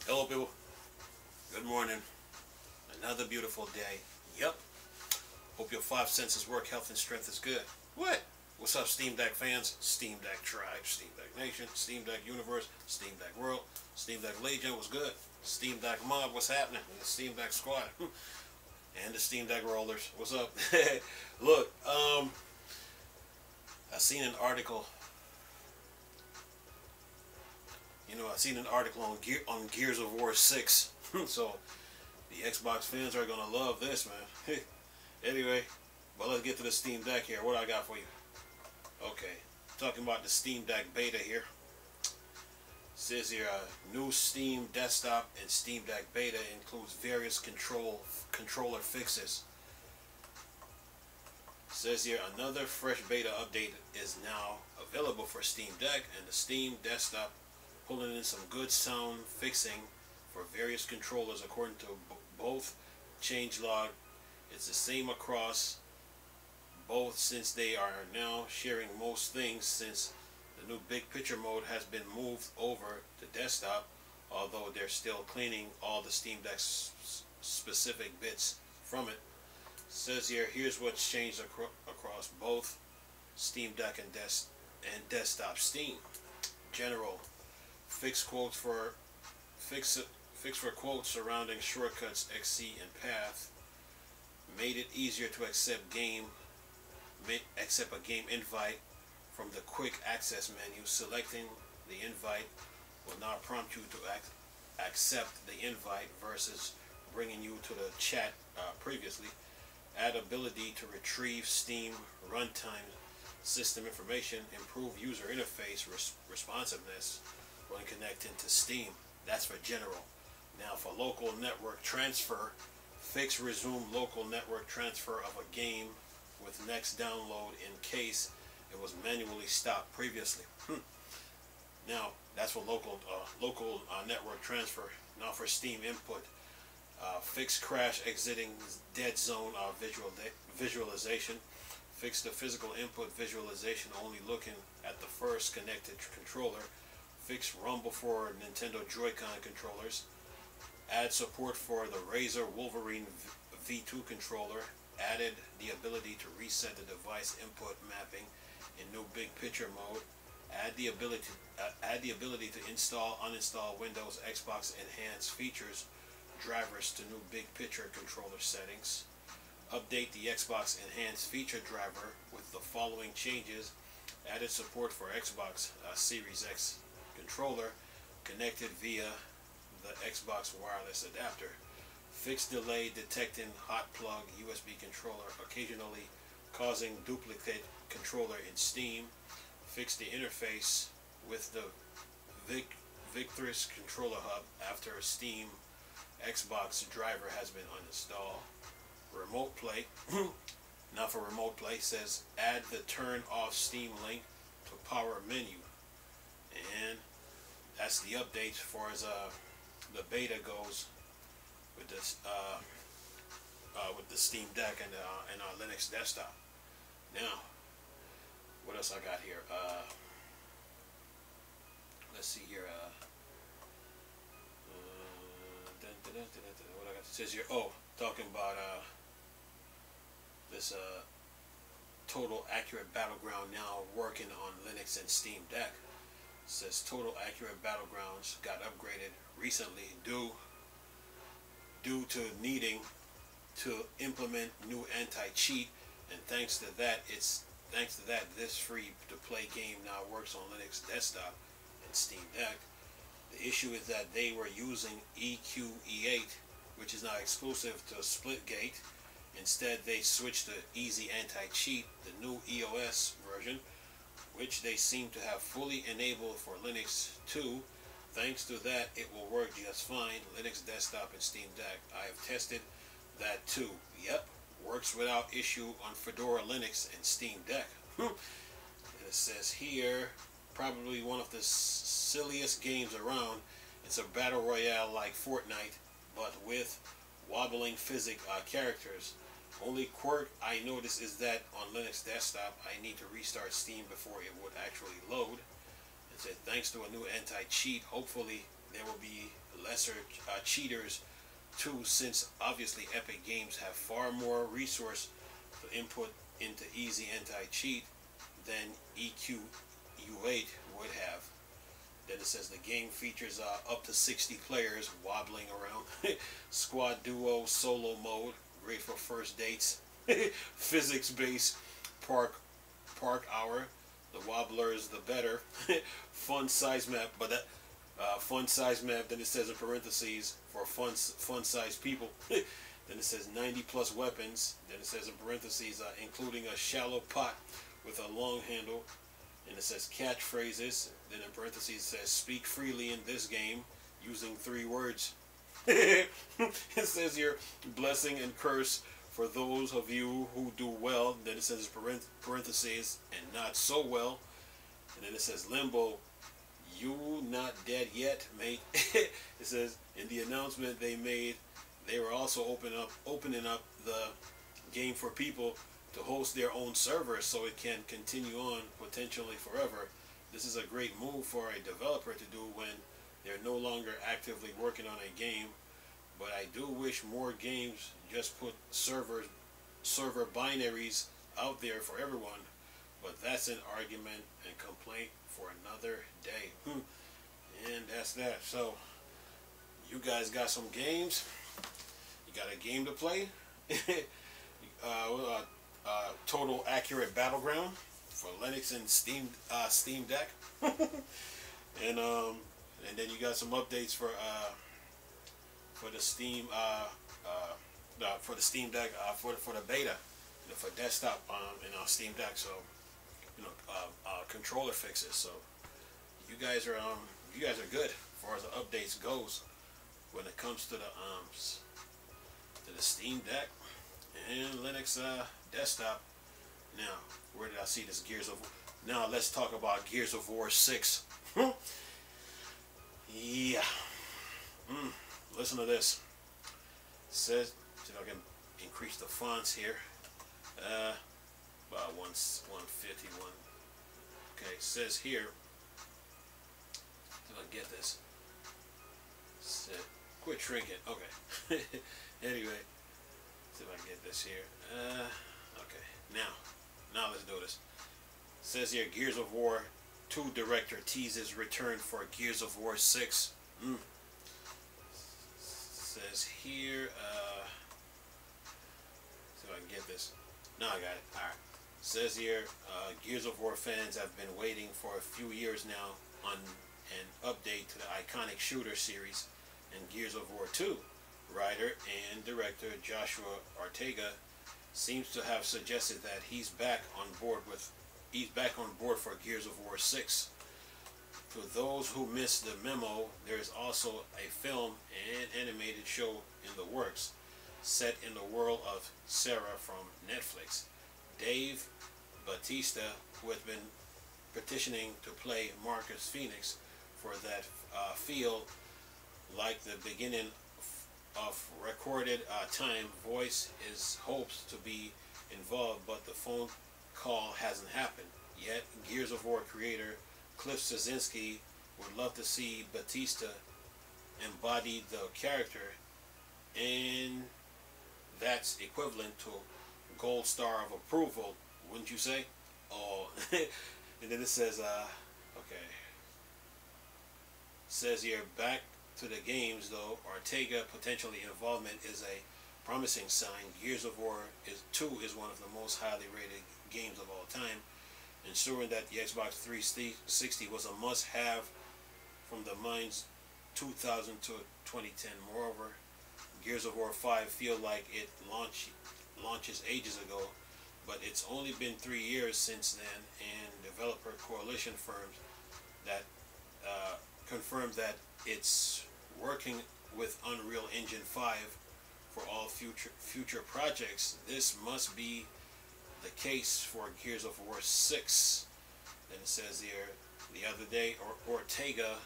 Hello people, good morning, another beautiful day. Yep, hope your five senses work, health and strength is good. What? What's up Steam Deck fans, Steam Deck Tribe, Steam Deck Nation, Steam Deck Universe, Steam Deck World, Steam Deck Legion, what's good? Steam Deck Mob, what's happening? And the Steam Deck Squad, and the Steam Deck Rollers, what's up? Look, I seen an article. I seen an article on Gears of War 6. So the Xbox fans are gonna love this, man. Anyway, well, let's get to the Steam Deck here. What I got for you? Okay, talking about the Steam Deck beta here. It says here, new Steam desktop and Steam Deck beta includes various controller fixes. It says here, another fresh beta update is now available for Steam Deck and the Steam desktop, pulling in some good sound fixing for various controllers according to both changelog. It's the same across both since they are now sharing most things, since the new big picture mode has been moved over to desktop, although they're still cleaning all the Steam Deck specific bits from it. It says here, here's what's changed across both Steam Deck and desktop Steam. General, fix for quotes surrounding shortcuts XC and path. Made it easier to accept a game invite from the quick access menu. Selecting the invite will now prompt you to accept the invite versus bringing you to the chat previously. Add ability to retrieve Steam runtime system information. Improve user interface responsiveness when connecting to Steam. That's for general. Now for local network transfer, fix resume local network transfer of a game with next download in case it was manually stopped previously. Now that's for local network transfer. Now for Steam input, fix crash exiting dead zone visualization. Fix the physical input visualization only looking at the first connected controller. Fix rumble for Nintendo Joy-Con controllers. Add support for the Razer Wolverine V2 controller. Added the ability to reset the device input mapping in new big picture mode. Add the ability to install, uninstall Windows Xbox enhanced features drivers to new big picture controller settings. Update the Xbox enhanced feature driver with the following changes. Added support for Xbox Series X controller connected via the Xbox wireless adapter. Fix delay detecting hot plug USB controller occasionally causing duplicate controller in Steam. Fix the interface with the Victrix controller hub after Steam Xbox driver has been uninstalled. Remote play. Now for remote play, says add the turn off Steam link to power menu, and that's the update as far as the beta goes with this with the Steam Deck and our Linux desktop. Now, what else I got here? Let's see here. What I got? It says here. Oh, talking about this Total Accurate Battleground now working on Linux and Steam Deck. It says Total Accurate Battlegrounds got upgraded recently due to needing to implement new anti-cheat, and thanks to that this free to play game now works on Linux desktop and Steam Deck. The issue is that they were using EQE8, which is now exclusive to Splitgate. Instead, they switched to Easy Anti-Cheat, the new EOS version, which they seem to have fully enabled for Linux too. Thanks to that, it will work just fine, Linux desktop and Steam Deck. I have tested that too. Yep, works without issue on Fedora Linux and Steam Deck. And it says here, probably one of the silliest games around. It's a battle royale like Fortnite, but with wobbling characters. Only quirk I noticed is that on Linux desktop I need to restart Steam before it would actually load. It said thanks to a new anti-cheat, hopefully there will be lesser cheaters too, since obviously Epic Games have far more resource to input into easy anti-cheat than EQ-U8 would have. Then it says the game features up to 60 players wobbling around, squad, duo, solo mode, great for first dates, physics-based park hour. The wobbler is the better. Fun size map, but that fun size map. Then it says in parentheses for fun size people. Then it says 90 plus weapons. Then it says in parentheses including a shallow pot with a long handle. And it says catchphrases. Then in parentheses it says speak freely in this game using 3 words. It says here blessing and curse for those of you who do well. Then it says parentheses and not so well. And then it says limbo, you not dead yet, mate. It says in the announcement they made, they were also opening up the game for people to host their own server so it can continue on potentially forever. This is a great move for a developer to do when they're no longer actively working on a game. But I do wish more games just put server binaries out there for everyone. But that's an argument and complaint for another day. And that's that. So you guys got some games. You got a game to play. Total Accurate Battleground for Linux and Steam Deck. And then you got some updates for the Steam Deck for the beta, for desktop and Steam Deck. So controller fixes. So you guys are good as far as the updates goes when it comes to the Steam Deck and Linux desktop. Now, where did I see this Gears of War? Now let's talk about Gears of War 6. Yeah. Listen to this. It says, see if I can increase the fonts here. About 151. Okay, it says here. If I can get this. Quit shrinking. Okay. Anyway, see if I can get this here. Okay. Now let's do this. It says here, Gears of War 2 director teases return for Gears of War 6. Says here, see if I can get this. No, I got it. Alright. Says here, Gears of War fans have been waiting for a few years now on an update to the iconic shooter series, and Gears of War 2 writer and director Joshua Ortega seems to have suggested that he's back on board for Gears of War 6. For those who missed the memo, there's also a film and animated show in the works, set in the world of Sarah from Netflix. Dave Bautista, who has been petitioning to play Marcus Phoenix for that feel like the beginning of recorded time voice, hopes to be involved, but the phone call hasn't happened yet. Gears of War creator Cliff Szynski would love to see Bautista embody the character, and that's equivalent to gold star of approval, wouldn't you say? Oh, and then it says, okay. It says here, back to the games though, Ortega potentially involvement is a promising sign. Gears of War 2 is one of the most highly rated games of all time, ensuring that the Xbox 360 was a must-have from the mine's 2000 to 2010. Moreover, Gears of War 5 feel like it launches ages ago, but it's only been 3 years since then, and developer coalition firms that confirmed that it's working with Unreal Engine 5 for all future projects. This must be the case for Gears of War 6. Then it says here, the other day, Ortega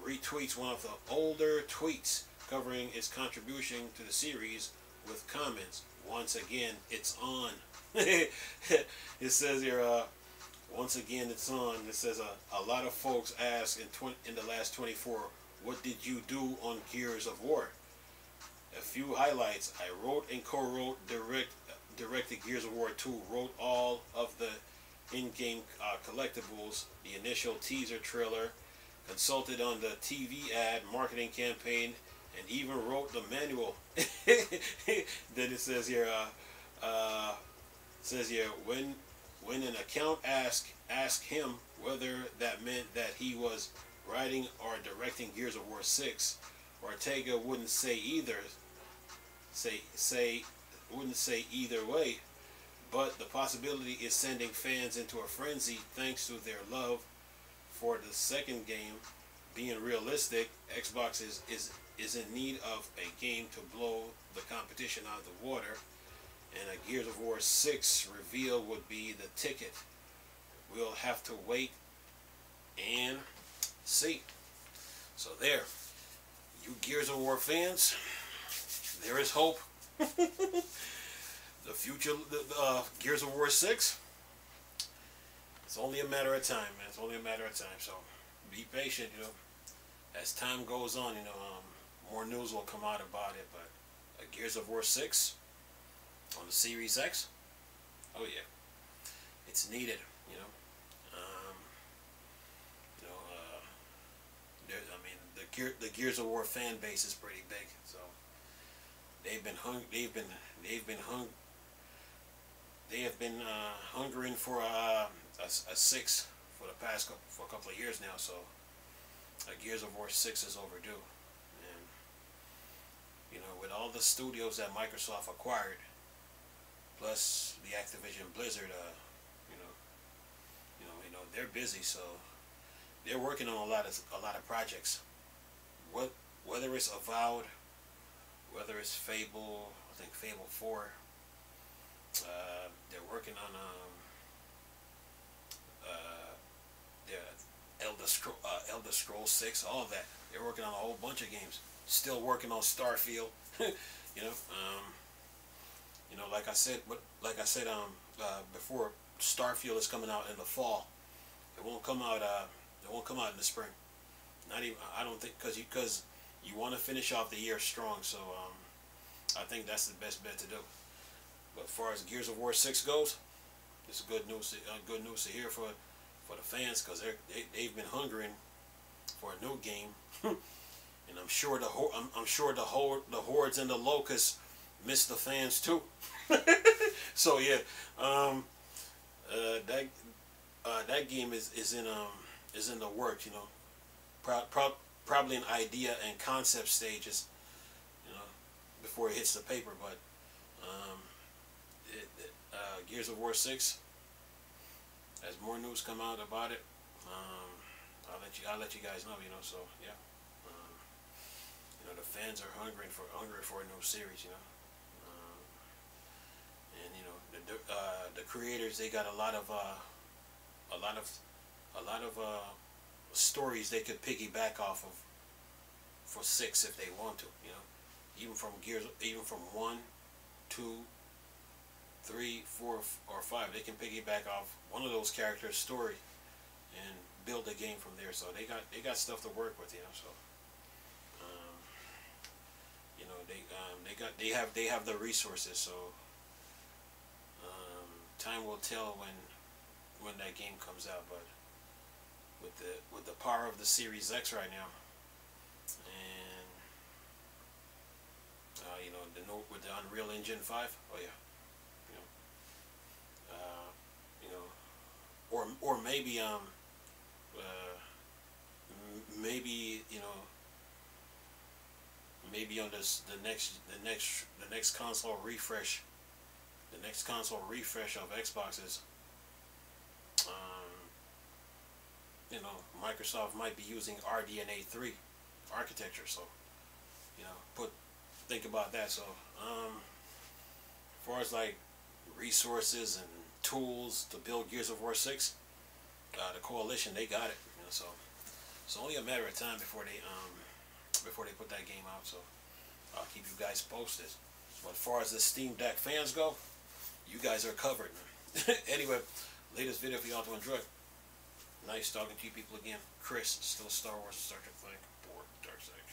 retweets one of the older tweets covering its contribution to the series with comments. Once again, it's on. It says here, Once again, it's on. It says a lot of folks ask in the last 24, what did you do on Gears of War? A few highlights. I wrote and co-wrote, directed Gears of War 2, wrote all of the in-game collectibles, the initial teaser trailer, consulted on the TV ad marketing campaign, and even wrote the manual. Then it says here, when an account asked him whether that meant that he was writing or directing Gears of War 6, Ortega wouldn't say either. Wouldn't say either way, but the possibility is sending fans into a frenzy thanks to their love for the second game. Being realistic, Xbox is in need of a game to blow the competition out of the water, and a Gears of War 6 reveal would be the ticket. We'll have to wait and see. So there, you Gears of War fans, there is hope. The future, Gears of War 6, it's only a matter of time, man. It's only a matter of time. So be patient, you know. As time goes on, you know, more news will come out about it. But Gears of War 6 on the Series X, oh yeah, it's needed, you know. I mean, the Gears of War fan base is pretty big, so they've been hungering for a 6 for a couple of years now. So Gears of War 6 is overdue, and you know, with all the studios that Microsoft acquired, plus the Activision Blizzard, they're busy, so they're working on a lot of projects. Whether it's Avowed, whether it's Fable, I think Fable 4. They're working on Elder Scrolls 6, all of that. They're working on a whole bunch of games. Still working on Starfield. you know, like I said before, Starfield is coming out in the fall. It won't come out. It won't come out in the spring. Not even. I don't think because you want to finish off the year strong. So I think that's the best bet to do. But as far as Gears of War 6 goes, it's good news. Good news to hear for the fans, because they've been hungering for a new game, and I'm sure the hordes and the locusts miss the fans too. So yeah, that game is in the works. You know, probably an idea and concept stages. You know, before it hits the paper, but. Gears of War 6. As more news come out about it, I'll let you guys know. You know, so yeah, you know, the fans are hungry for a new series. You know, and you know, the creators, they got a lot of stories they could piggyback off of for 6 if they want to. You know, even from 1, 2, 3, 4, or 5, they can piggyback off one of those characters' story and build a game from there. So they got stuff to work with, you know. So you know, they have the resources. So time will tell when that game comes out. But with the power of the Series X right now, and you know, with the Unreal Engine 5, oh yeah. Or maybe maybe, you know, maybe on the next console refresh, of Xboxes, you know, Microsoft might be using RDNA 3 architecture. So you know, think about that. So as far as like resources and tools to build Gears of War 6, the Coalition, they got it. You know, so it's only a matter of time before they put that game out. So I'll keep you guys posted. But as far as the Steam Deck fans go, you guys are covered. Anyway, latest video for y'all to enjoy. Nice talking to you people again. Chris, still a Star Wars and Star Trek fan. Bored, dark side.